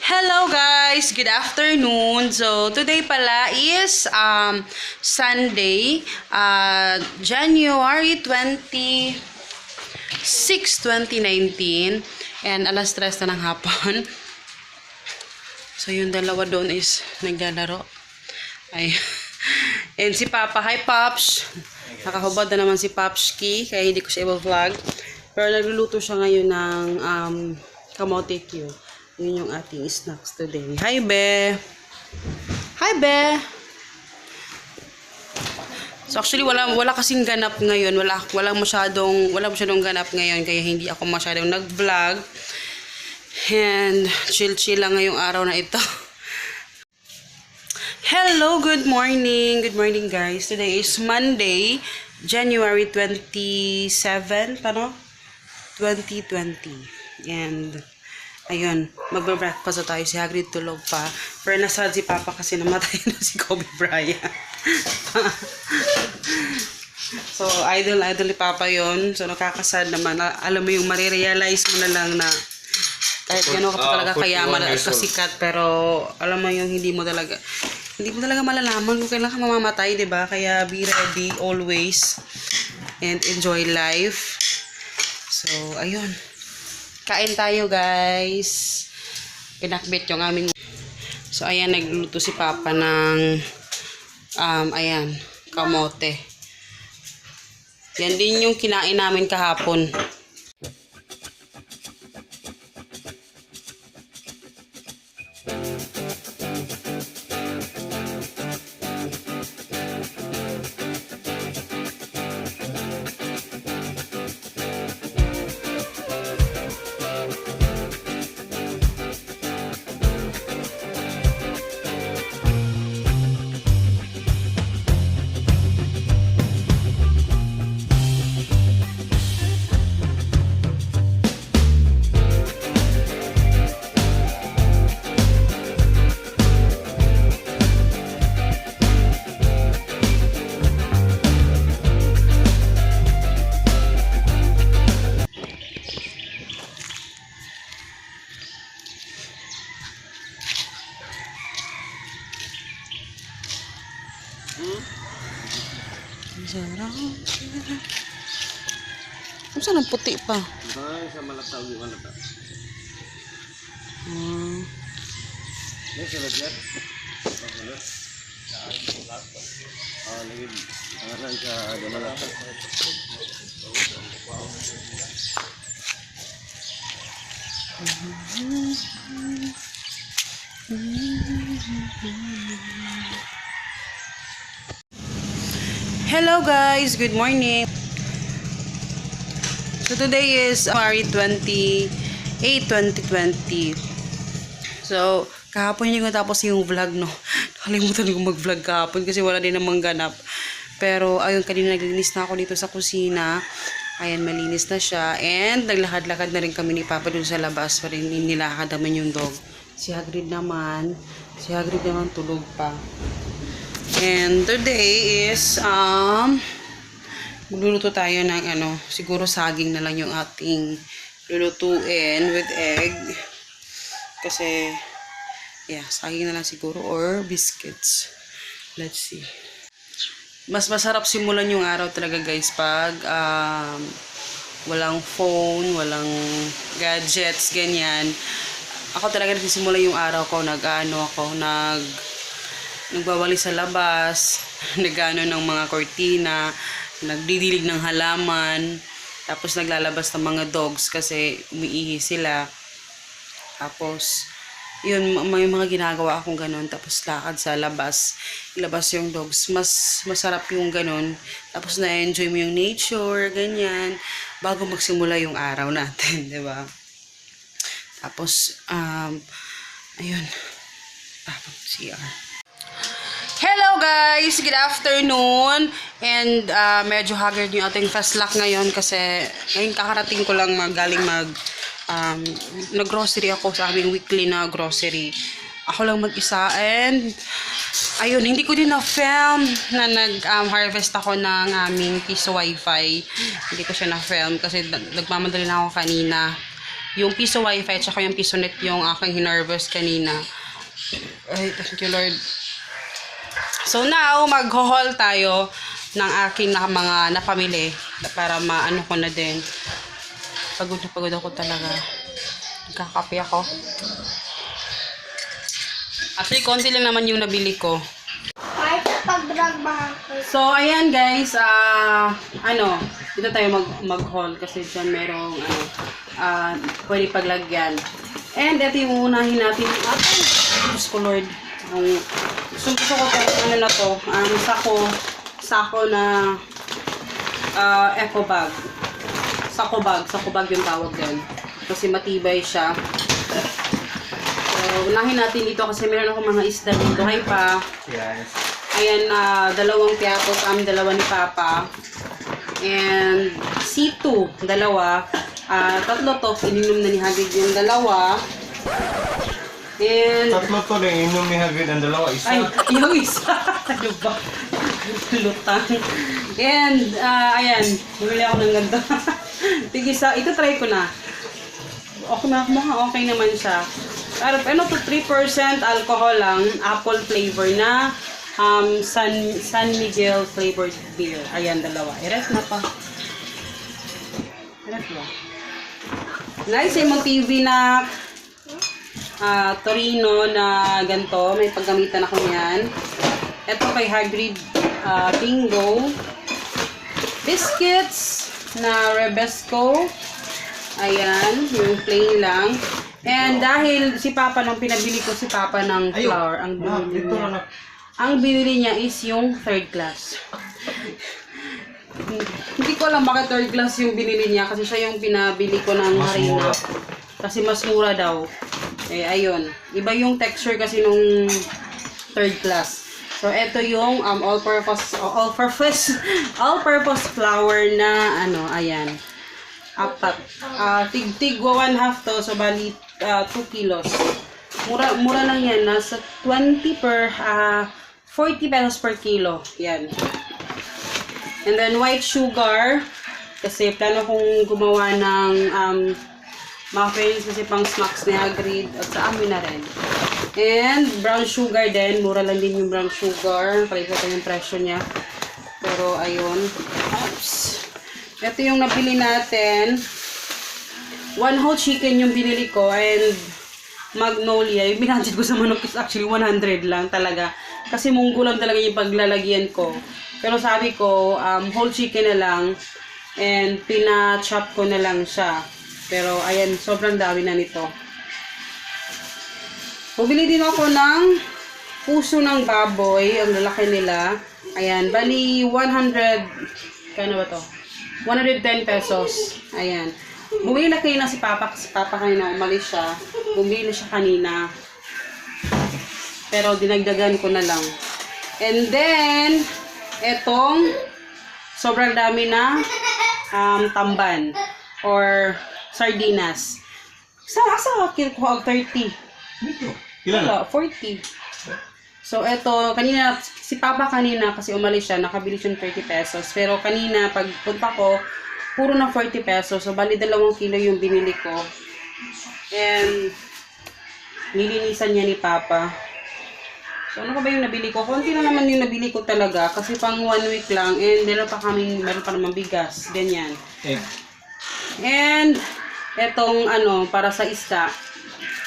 Hello guys! Good afternoon! So, today pala is Sunday, January 26, 2019 and alas 3 na ng hapon. So, yung dalawa doon is naglalaro. Ay. And si Papa, hi Pops! Nakahubad na naman si Popski, kaya hindi ko siya i-vlog. Pero nagluluto siya ngayon ng kamote Q. Yun yung ating snacks today. Hi, Be! Hi, Be! So, actually, wala kasing ganap ngayon. Wala masyadong ganap ngayon. Kaya hindi ako masyadong nag-vlog. And, chill-chill lang ngayong araw na ito. Hello, good morning. Good morning, guys. Today is Monday, January 27, 2020. And, ayun, magbe-breakfast na tayo. Si Hagrid tulog pa. Pero nasad si Papa kasi namatay na si Kobe Bryant. So, idol ni Papa yon. So, nakakasad naman. Alam mo yung marirealize mo na lang na kahit gano'n ka pa talaga kayaman at kasikat. Pero, alam mo yung hindi mo talaga malalaman kung kailan ka mamamatay, diba? Kaya be ready always. And enjoy life. So, ayun. Kain tayo, guys. Pinakbit yung aming... So, ayan, nagluluto si Papa ng... ayan, kamote. Yan din yung kinain namin kahapon. Sarap. Kung saan ang puti pa? Sa malata o malata. May sulat yan? Sulat? Lagi. Pangalan sa malata. Hello guys, good morning. So today is January 28, 2020. So kahapon hindi ko tapos yung vlog, no. Nakalimutan ko mag-vlog kahapon kasi wala din namang ganap. Pero ayun, kanina naglinis na ako dito sa kusina. Ayan, malinis na siya. And naglakad-lakad na rin kami ni Papa dun sa labas para nilakad naman yung dog. Si Hagrid naman tulog pa. And today is magluluto tayo ng siguro saging na lang yung ating lulutuin with egg. Kasi yeah, saging na lang siguro or biscuits. Let's see. Mas masarap simulan yung araw talaga, guys, pag walang phone, walang gadgets, ganyan. Ako talaga nagsisimula yung araw ko, nagbawali sa labas, nagano ng mga kortina, nagdidilig ng halaman, tapos naglalabas ng mga dogs kasi umiihi sila. Tapos, yun, may mga ginagawa akong ganun, tapos lakad sa labas, ilabas yung dogs. Mas masarap yung ganun. Tapos na-enjoy mo yung nature, ganyan, bago magsimula yung araw natin, di ba? Tapos, ayun, CR. Hello guys! Good afternoon! And medyo haggard yung ating fast luck ngayon kasi ngayon kakarating ko lang nag-grocery ako sa aming weekly na grocery. Ako lang mag-isa and ayun, hindi ko din na-film na nag-harvest ako ng aming piso wifi. Hindi ko siya na-film kasi nagmamadali na ako kanina. Yung piso wifi at saka yung piso net yung aking hinarvest kanina. Ay, thank you Lord. So now, mag-haul tayo ng aking mga napamili para maano ko na din. Pagod na pagod ako talaga. Nagkakape ako. Actually, konti lang naman yung nabili ko. So, ayan guys, dito tayo mag-haul kasi dyan merong pwede paglagyan. And ito yung unahin natin. Diyos ko Lord. Gusto ko ano na to, sako na eco bag. Sako bag yung tawag dyan. Kasi matibay siya. So, unahin natin dito kasi meron ako mga isda dito. Hi pa. Yes. Ayan, dalawang piatos, dalawa ni Papa. And C2, dalawa. Tatlo to, ininom na ni Hagrid yung dalawa. And Tatlo to rin, inom ni Hagrid ang dalawa, isa. ay, yung isa. Ano ba? Lutang. And, ayan, bumili ako ng ganda. Tigisa, ito try ko na. Okay, mukhang okay naman siya. Pero ano to, 3% alcohol lang, apple flavor na San Miguel flavored beer. Ayan, dalawa. I-rest na pa. I-rest mo. Nice, yung TV na Torino na ganito. May paggamitan ako niyan. Ito kay Hagrid Bingo. Biscuits na Rebesco. Ayan, yung plain lang. And dahil si Papa, nung pinabili ko si Papa ng flour, ang binili niya is yung third class. Hindi ko alam bakit third class yung binili niya kasi siya yung pinabili ko ng harina. Kasi mas mura daw. Eh, ayun. Iba yung texture kasi nung third class. So, ito yung all-purpose flour na ayan. Apat. Tig 1/2 to. So, bali 2 kilos. Mura lang yan. Nasa 40 pesos per kilo. Yan. And then, white sugar. Kasi plano kong gumawa ng muffins kasi pang snacks ni Hagrid at sa amin na rin. And brown sugar din. Mura lang din yung brown sugar. Palit ko yung presyo niya. Pero, ayun. Oops. Ito yung nabili natin. 1 whole chicken yung binili ko. And Magnolia. Yung binadget ko sa manok is actually 100 lang talaga. Kasi munggo lang talaga yung paglalagyan ko. Pero sabi ko, whole chicken na lang. And pina-chop ko na lang siya. Pero ayan, sobrang dami na nito. Bumili din ako ng puso ng baboy. Ang lalaki nila. Ayan, bali 100, kano ba to? 110 pesos. Ayan. Bumili na kanina si Papa. Si Papa kanina umalis siya. Bumili na siya kanina. Pero dinagdagan ko na lang. And then, etong sobrang dami na tamban or sardinas. Asa kinukuha 30? Ilan? 40. So, eto, kanina, si Papa kanina, kasi umalis siya, nakabili siya ng 30 pesos. Pero kanina, pag punta ko, puro na 40 pesos. So, bali 2 kilo yung binili ko. And, nilinisan niya ni Papa. So, ano ba yung nabili ko? Konti na naman yung nabili ko talaga. Kasi pang 1 week lang. And, meron pa naman bigas. Ganyan. And, etong, para sa isda.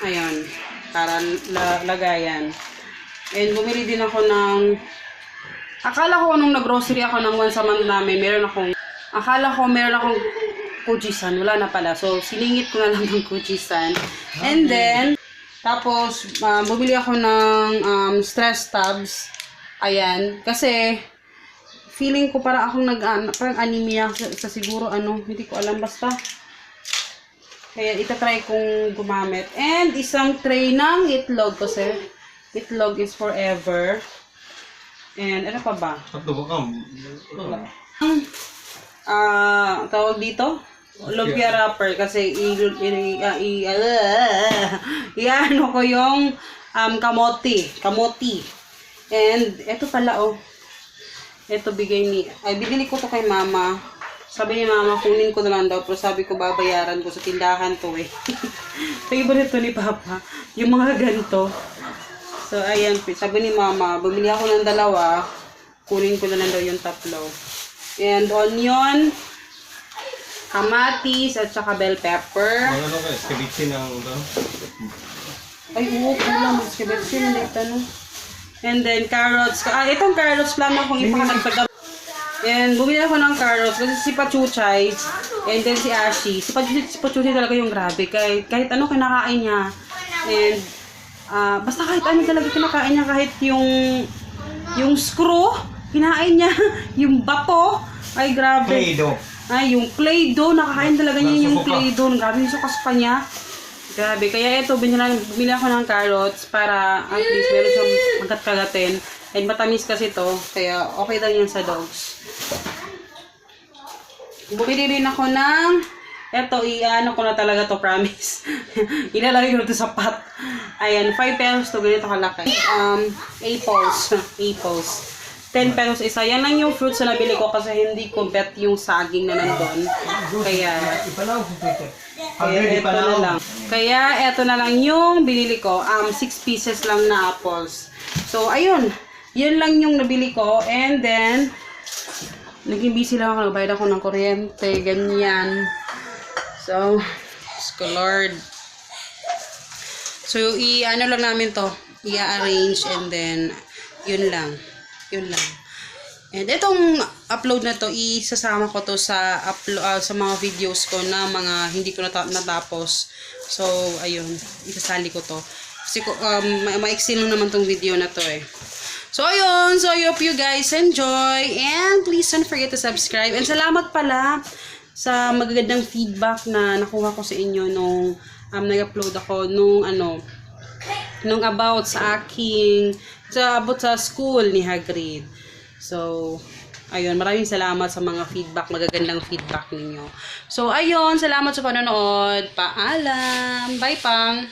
Ayan. Para lagayan. And bumili din ako ng, akala ko nung nag-grocery ako ng once a month namin, akala ko meron akong kuchisan, wala na pala. So, siningit ko na lang ng kuchisan. And then, tapos, bumili ako ng stress tabs. Ayan. Kasi, feeling ko para akong parang anemia sa siguro, hindi ko alam, basta. Kaya, itatry kong gumamit. And, isang tray ng itlog kasi, itlog is forever. And ano pa ba? Tawag dito? Lumpia wrapper kasi i-ano ko yung kamote. And eto pala ito binili ko to kay Mama. Sabi ni mama, kunin ko na lang daw. Pero sabi ko, babayaran ko sa tindahan to eh. Favorite to ni Papa. Yung mga ganito. So, ayan. Sabi ni mama, bumili ako ng 2. Kunin ko na lang daw yung 3. And onion, kamatis, at saka bell pepper. Ano ka? Ceviche ng ano? Ay, oo, kulang. Mag-skibetsi na dito, no? And then, carrots. Itong carrots lang akong ipakatagpag. And, bumili ako ng carrots. Kasi si Pachuchay, and then si Ashi. Si Pachuchay talaga yung grabe. Kahit ano kinakain niya. And, basta kahit ano talaga kinakain niya. Kahit yung screw, kinain niya. Yung bato. Ay, grabe. Play-doh. Ay, yung Play-Doh. Nakakain talaga niya yung Nasuka. Play-Doh. Grabe yung sukas pa niya. Grabe. Kaya ito, bumili ako ng carrots para at least meron siyang magat-kagatin. And matamis kasi to. Kaya okay lang yan sa dogs. Bumili rin ako ng eto, i-ano ko na talaga to, promise. Ilalagay ko to sa pot. Ayan, 5 pesos to. Ganito kalaki. Apples. 10 pesos isa. Yan lang yung fruits na nabili ko kasi hindi ko bet yung saging na nandun. Kaya eto na lang. Kaya eto na lang yung binili ko. 6 pieces lang na apples. So, ayun. Yun lang yung nabili ko. And then, naging busy lang ako. Nagbayad ako ng kuryente. Ganyan. So, Lord. So, i-ano lang namin to. I-arrange and then, yun lang. Yun lang. And itong upload na to, isasama ko to sa sa mga videos ko na mga hindi ko natapos. So, ayun. Isasali ko to. Kasi maiksi lang naman tong video na to eh. So, ayun. So, I hope you guys enjoy. And please don't forget to subscribe. And salamat pala sa magagandang feedback na nakuha ko sa inyo nung nag-upload ako nung about sa about sa school ni Hagrid. So, ayun, maraming salamat sa mga feedback, magagandang feedback ninyo. So, ayun, salamat sa panonood. Paalam. Bye, Pang.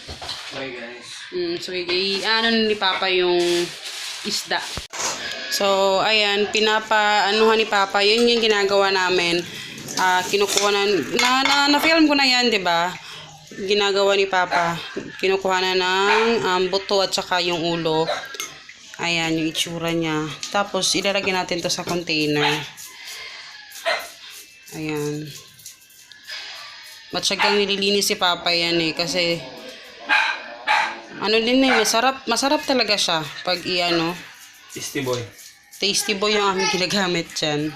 Bye guys. So, ano ni Papa yung isda. So, ayan, pinapa-anuhan ni Papa. Yun yung ginagawa namin. Kinukuha na-film ko na yan, 'di ba? Ginagawa ni Papa. Kinukuha na ng buto at saka yung ulo. Ayan, yung itsura niya. Tapos, ilalagay natin to sa container. Ayan. Matyagang nililinis si Papa yan eh. Kasi, masarap talaga siya. Pag Tasty boy yung aming ginagamit dyan.